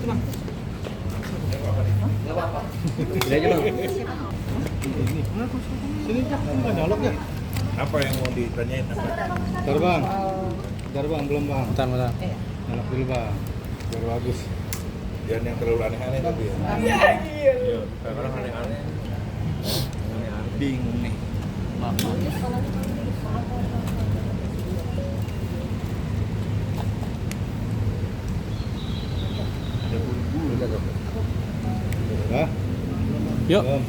bang. Ini aja bang. Sini bukan dialog ya? Apa yang mau ditanyain apa? Bentar bang. Bentar bang, belum bang. Bentar. Dialog dulu bang. Biar bagus. Jangan yang terlalu aneh-aneh tapi ya. Iya. Kadang aneh-aneh. Bingung nih. Ada buru-buru. Hah? Yuk. Belum.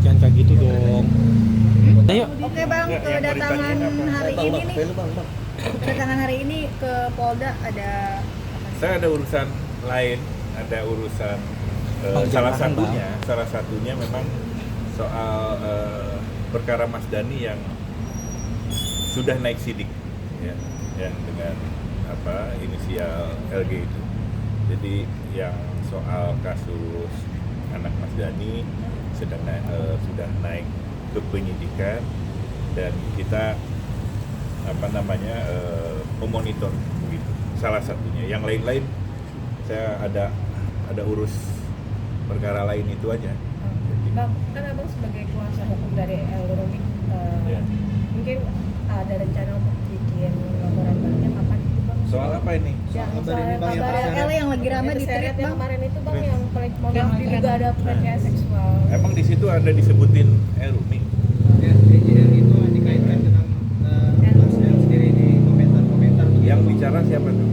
Jangan kayak gitu dong. Ayo. Oke bang, Yang mau kedatangan ditanyain apa? hari ini nih, kedatangan hari ini ke Polda ada Saya ada urusan lain, ada urusan salah satunya memang soal perkara Mas Dhani yang sudah naik sidik, ya, yang dengan inisial LG itu. Jadi yang soal kasus anak Mas Dhani sudah naik ke penyidikan dan kita memonitor begitu. Salah satunya, yang lain-lain saya ada urus perkara lain itu aja. Bang, kan abang sebagai kuasa hukum dari Elroni, Ya. mungkin ada rencana untuk bikin laporan barunya kapan itu bang? Soal apa ini? Yang Kabar ini, Bang, yang kabar L yang lagi ramai di tweet yang bang. kemarin itu bang yang yang diduga ada pelecehan seksual. Emang di situ ada disebutin Elrumi? Ya, DJL itu dikaitkan dengan Mas Del sendiri di komentar-komentar. Yang bicara siapa tuh?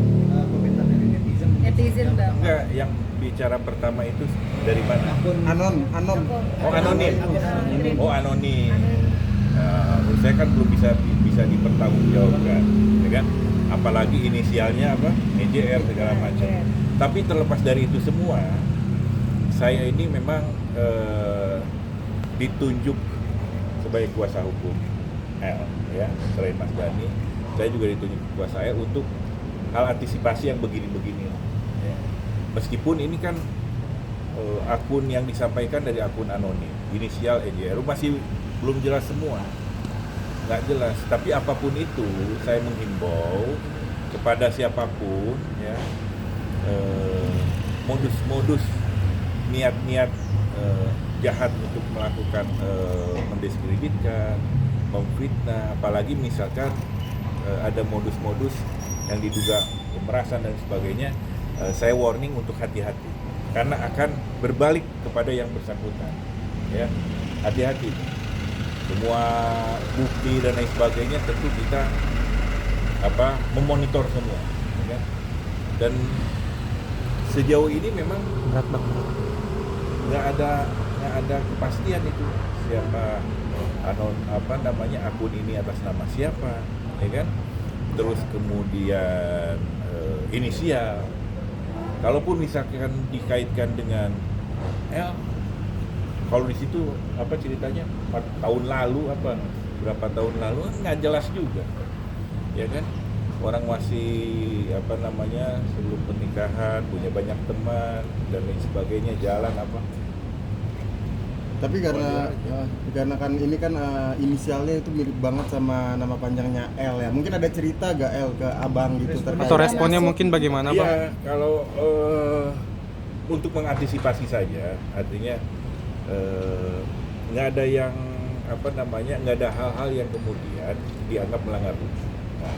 Komentar dari netizen. Netizen bang. Enggak, yang bicara pertama itu dari mana? Akun anon. Oh, anonim. Oh, anonim. Menurut saya kan belum bisa dipertanggungjawabkan, ya kan? Apalagi inisialnya apa? EJR segala macam. Tapi terlepas dari itu semua, saya ini memang ditunjuk sebagai kuasa hukum L, ya, selain Mas Dhani, saya juga ditunjuk kuasa L untuk hal antisipasi yang begini-begini. Ya. Meskipun ini kan akun yang disampaikan dari akun anonim, inisial EJR masih belum jelas semua, nggak jelas. Tapi apapun itu, saya menghimbau kepada siapapun, ya, modus-modus niat-niat jahat untuk melakukan mendiskreditkan, memfitnah, apalagi misalkan ada modus-modus yang diduga pemerasan dan sebagainya, saya warning untuk hati-hati karena akan berbalik kepada yang bersangkutan, ya, hati-hati. Semua bukti dan lain sebagainya tentu kita memonitor semua, ya. Dan sejauh ini memang Berat banget. nggak ada kepastian itu siapa akun ini atas nama siapa, ya kan? Terus kemudian inisial, kalaupun misalkan dikaitkan dengan L, kalau di situ ceritanya 4 tahun lalu berapa tahun lalu nggak jelas juga, ya kan? Orang masih sebelum pernikahan punya banyak teman dan lain sebagainya, jalan apa. Tapi karena kan ini kan inisialnya itu mirip banget sama nama panjangnya L ya. Mungkin ada cerita gak L ke abang gitu terkait? Atau responnya mungkin bagaimana, Bang? Ya, kalau untuk mengantisipasi saja, artinya nggak ada yang nggak ada hal-hal yang kemudian dianggap melanggar hukum. Nah,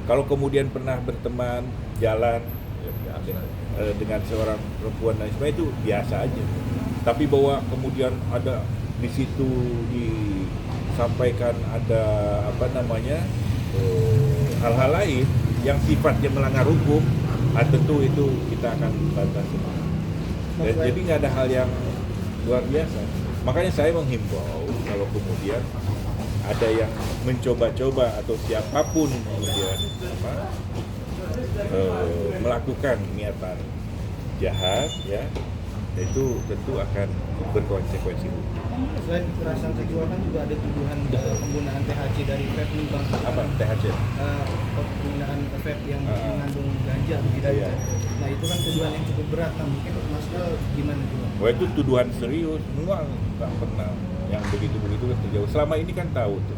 kalau kemudian pernah berteman jalan dengan seorang perempuan dan sebagainya, itu biasa aja. Tapi bahwa kemudian ada di situ disampaikan ada hal-hal lain yang sifatnya melanggar hukum, tentu itu kita akan bantah semua. Jadi nggak ada hal yang luar biasa. Makanya saya menghimbau kalau kemudian ada yang mencoba-coba atau siapapun kemudian melakukan niatan jahat, ya, itu tentu akan berkonsekuensi. Selain kekerasan seksual kan juga ada tuduhan penggunaan THC dari vape nih bang. Apa THC? Penggunaan vape yang mengandung ganja begitu. Iya. Nah itu kan tuduhan yang cukup berat. Nah mungkin Mas Del gimana tuh bang? Wah, itu tuduhan serius, nggak pernah yang begitu-begitu terjauh. Selama ini kan tahu tuh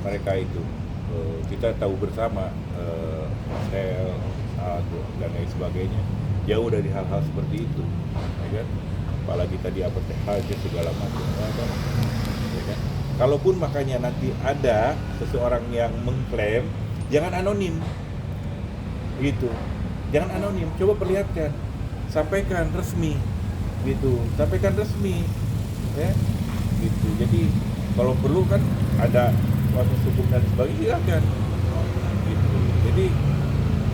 mereka itu, kita tahu bersama sel dan lain sebagainya jauh dari hal-hal seperti itu, ya kan? Apalagi tadi apa THC segala macam, ya kan? Ya kan? Kalaupun makanya nanti ada seseorang yang mengklaim, jangan anonim, gitu. Jangan anonim, coba perlihatkan, sampaikan resmi, gitu. Sampaikan resmi, ya, gitu. Jadi kalau perlu kan ada proses hukum dan sebagainya, silakan, gitu. Jadi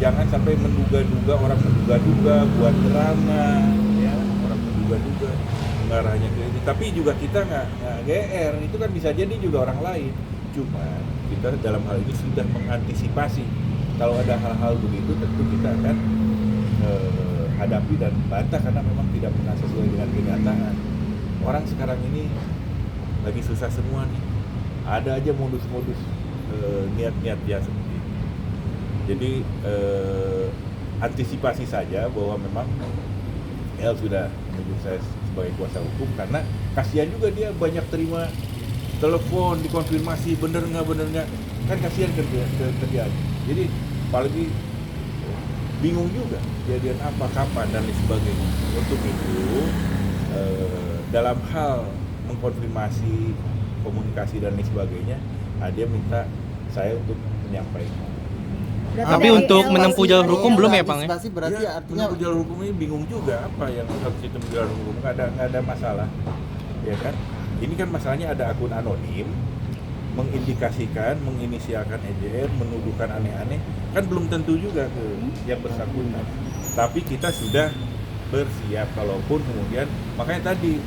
jangan sampai menduga-duga, orang menduga-duga buat drama, ya, orang menduga-duga mengarahnya ke ini. Tapi juga kita nggak GR, itu kan bisa jadi juga orang lain. Cuma kita dalam hal ini sudah mengantisipasi. Kalau ada hal-hal begitu, tentu kita akan hadapi dan bantah karena memang tidak pernah sesuai dengan kenyataan. Orang sekarang ini lagi susah semua nih. Ada aja modus-modus niat-niat ya seperti itu. Jadi antisipasi saja bahwa memang El sudah menunjuk saya sebagai kuasa hukum karena kasihan juga dia banyak terima telepon dikonfirmasi bener nggak kan kasihan kerja. Jadi apalagi bingung juga kejadian apa kapan dan lain sebagainya. Untuk itu dalam hal mengkonfirmasi komunikasi dan lain sebagainya, dia minta saya untuk menyampaikan. Berarti Tapi dari untuk LC menempuh jalur hukum belum ya, Bang, ya? Antisipasi berarti Ya, artinya menempuh jalur hukum ini bingung juga apa yang harus ditempuh jalur hukum, nggak ada masalah, ya kan? Ini kan masalahnya ada akun anonim mengindikasikan, menginisialkan EJR, menuduhkan aneh-aneh, kan belum tentu juga ke yang bersangkutan. Tapi kita sudah bersiap kalaupun kemudian, makanya tadi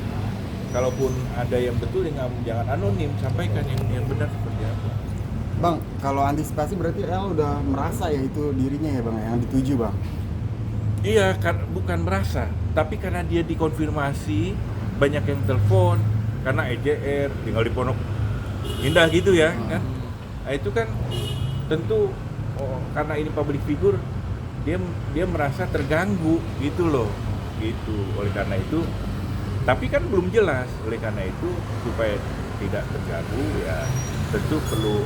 kalaupun ada yang betul jangan anonim, sampaikan yang benar seperti apa. Bang, kalau antisipasi berarti El udah merasa ya itu dirinya ya Bang yang dituju Bang. Iya, kan bukan merasa, tapi karena dia dikonfirmasi banyak yang telepon karena EJR tinggal di Pondok Indah gitu ya kan. Nah, itu kan tentu karena ini public figure dia merasa terganggu gitu loh. Gitu. Oleh karena itu tapi kan belum jelas. Oleh karena itu supaya tidak terganggu ya tentu perlu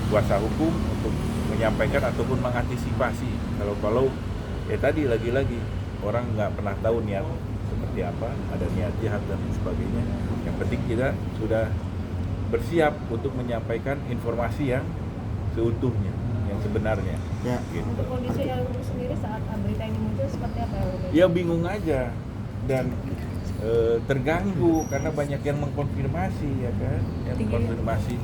kuasa hukum untuk menyampaikan ataupun mengantisipasi. Kalau ya tadi lagi-lagi orang nggak pernah tahu niat seperti apa, ada niat jahat dan sebagainya. Yang penting kita sudah bersiap untuk menyampaikan informasi yang seutuhnya, yang sebenarnya. Ya. Gitu. Untuk kondisi LRU sendiri saat berita ini muncul seperti apa LRU? Ya bingung aja dan terganggu karena banyak yang mengkonfirmasi ya kan, yang mengkonfirmasi.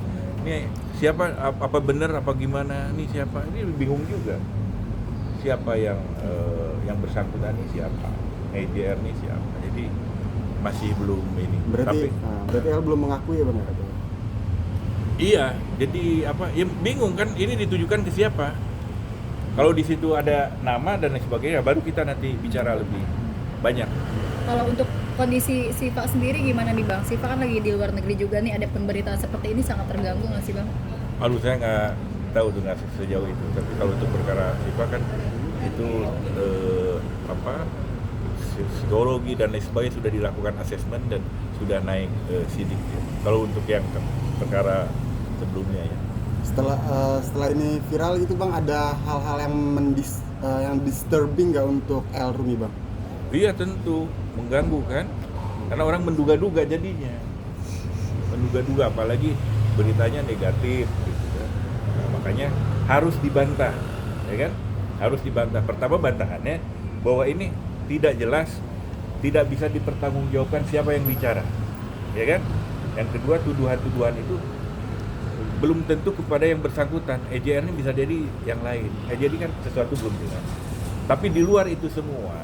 Ini siapa, apa benar apa gimana? Ini siapa? Ini bingung juga. Siapa yang bersangkutan ini siapa? EJR ini siapa? Jadi masih belum ini. Berarti berarti El belum mengakui ya Bang ya? Iya, jadi apa? Ya bingung kan ini ditujukan ke siapa? Kalau di situ ada nama dan lain sebagainya, baru kita nanti bicara lebih banyak. Kalau untuk kondisi Siva sendiri gimana nih Bang? Siva kan lagi di luar negeri juga nih, ada pemberitaan seperti ini sangat terganggu nggak sih Bang? Aduh, saya nggak tahu tuh nggak sejauh itu. Tapi kalau untuk perkara Siva kan itu psikologi dan lain sebagainya sudah dilakukan asesmen dan sudah naik sidik. Ya. Kalau untuk yang perkara sebelumnya ya. Setelah ini viral itu Bang, ada hal-hal yang disturbing nggak untuk El Rumi Bang? Iya tentu mengganggu kan, karena orang menduga-duga jadinya, menduga-duga apalagi beritanya negatif gitu kan. Nah, makanya harus dibantah, ya kan? Harus dibantah. Pertama bantahannya bahwa ini tidak jelas, tidak bisa dipertanggungjawabkan siapa yang bicara, ya kan? Yang kedua tuduhan-tuduhan itu belum tentu kepada yang bersangkutan. EJR ini bisa jadi yang lain. Jadi kan sesuatu belum jelas. Tapi di luar itu semua,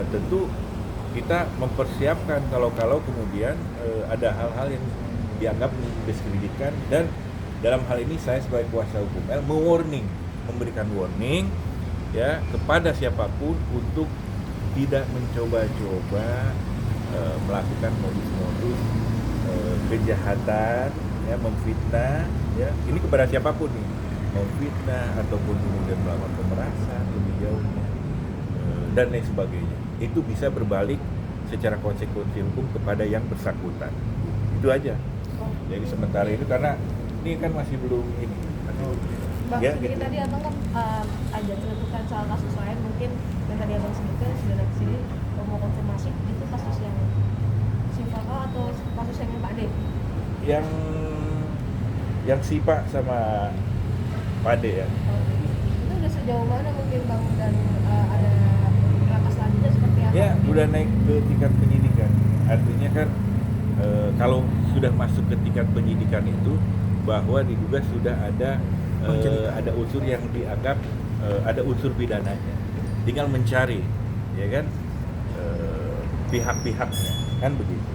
tentu kita mempersiapkan kalau kemudian ada hal-hal yang dianggap mendiskreditkan, dan dalam hal ini saya sebagai kuasa hukum memberikan warning ya kepada siapapun untuk tidak mencoba-coba melakukan modus-modus kejahatan ya, memfitnah ya, ini kepada siapapun nih, memfitnah ataupun kemudian melakukan pemerasan lebih jauhnya dan lain sebagainya. Itu bisa berbalik secara konsekuensi hukum kepada yang bersangkutan. Itu aja. Jadi sementara ini karena ini kan masih belum ini Bang, Ya, sedikit gitu. tadi abang kan ada ceritakan soal kasus lain mungkin yang tadi abang sebutkan sudah dari sini mau konfirmasi itu kasus yang si Kakak atau kasus yang Pak D? Yang si Pak sama Pak D ya. Itu udah sejauh mana mungkin bang dan ada langkah selanjutnya seperti apa? Ya, udah naik ke tingkat penyidikan. Artinya kan kalau sudah masuk ke tingkat penyidikan itu bahwa diduga sudah ada unsur yang dianggap ada unsur pidananya. Tinggal mencari, ya kan, pihak-pihaknya, kan begitu.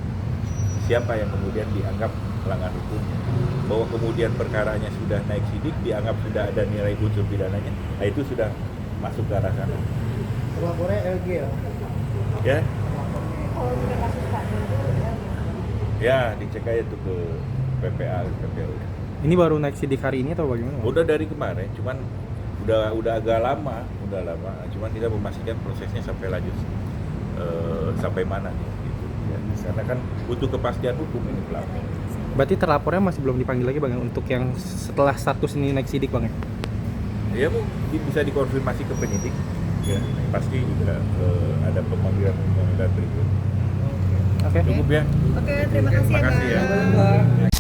Siapa yang kemudian dianggap pelanggar hukumnya? Bahwa kemudian perkaranya sudah naik sidik, dianggap sudah ada nilai unsur pidananya, nah itu sudah masuk ke arah sana. Pelapornya LG ya. Ya, Kalau untuk kasus Pak D itu ya dicek aja tuh ke PPA, PPU. Ini baru naik sidik hari ini atau bagaimana? Udah dari kemarin, cuman udah agak lama, cuman kita memastikan prosesnya sampai lanjut sampai mana nih, gitu. Ya, karena kan butuh kepastian hukum ini pelapor. Berarti terlapornya masih belum dipanggil lagi bang untuk yang setelah status ini naik sidik bang ya? Ya bu, bisa dikonfirmasi ke penyidik, ya pasti juga ada pemanggilan berikut. Oke. Cukup ya. Oke, terima kasih ya, Makasih ya. Bang.